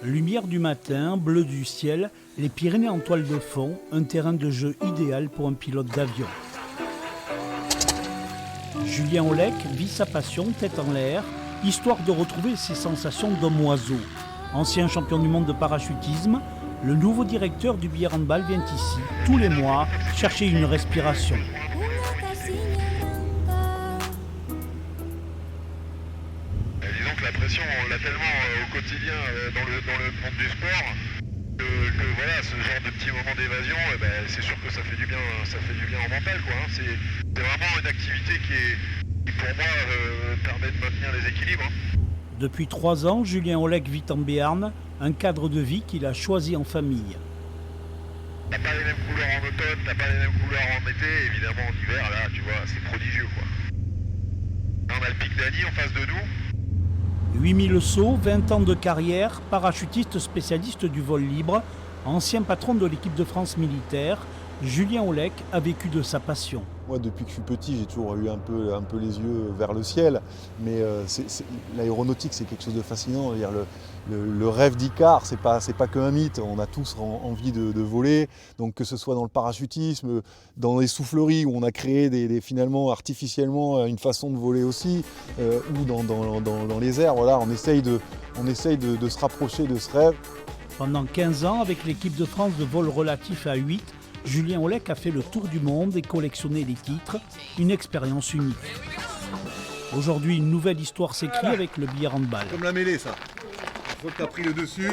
Lumière du matin, bleu du ciel, les Pyrénées en toile de fond, un terrain de jeu idéal pour un pilote d'avion. Julien Olec vit sa passion tête en l'air, histoire de retrouver ses sensations d'homme-oiseau. Ancien champion du monde de parachutisme, le nouveau directeur du billard handball vient ici, tous les mois, chercher une respiration. Disons que la pression, on l'a tellement au quotidien dans le monde du sport que voilà, ce genre de petits moments d'évasion, c'est sûr que ça fait du bien au mental, quoi, hein. C'est vraiment une activité qui pour moi permet de maintenir les équilibres, hein. Depuis 3 ans, Julien Olec vit en Béarn, un cadre de vie qu'il a choisi en famille. T'as pas les mêmes couleurs en automne, t'as pas les mêmes couleurs en été, évidemment en hiver, là, tu vois, c'est prodigieux, quoi. Là, on a le pic d'Annie en face de nous. 8000 sauts, 20 ans de carrière, parachutiste spécialiste du vol libre, ancien patron de l'équipe de France militaire, Julien Olec a vécu de sa passion. Moi, depuis que je suis petit, j'ai toujours eu un peu les yeux vers le ciel, mais l'aéronautique, c'est quelque chose de fascinant. Le rêve d'Icare, c'est pas qu'un mythe. On a tous envie de voler, donc que ce soit dans le parachutisme, dans les souffleries où on a créé finalement artificiellement une façon de voler aussi, ou dans les airs. Voilà, on essaye de se rapprocher de ce rêve. Pendant 15 ans, avec l'équipe de France de vol relatif à 8, Julien Olec a fait le tour du monde et collectionné les titres, une expérience unique. Aujourd'hui, une nouvelle histoire s'écrit avec le billard handball. Comme la mêlée, ça. Une fois que tu as pris le dessus.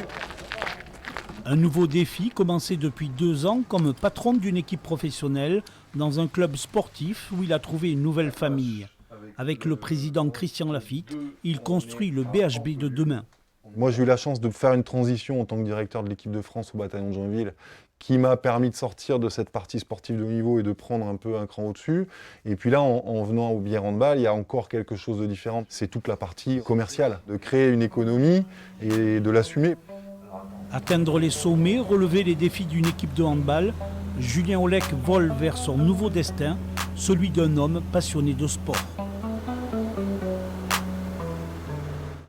Un nouveau défi commencé depuis 2 ans comme patron d'une équipe professionnelle dans un club sportif où il a trouvé une nouvelle famille. Avec le président Christian Lafitte, il construit le BHB de demain. Moi, j'ai eu la chance de faire une transition en tant que directeur de l'équipe de France au bataillon de Joinville, qui m'a permis de sortir de cette partie sportive de haut niveau et de prendre un peu un cran au-dessus. Et puis là, en venant au billard handball, il y a encore quelque chose de différent. C'est toute la partie commerciale, de créer une économie et de l'assumer. Atteindre les sommets, relever les défis d'une équipe de handball, Julien Olec vole vers son nouveau destin, celui d'un homme passionné de sport.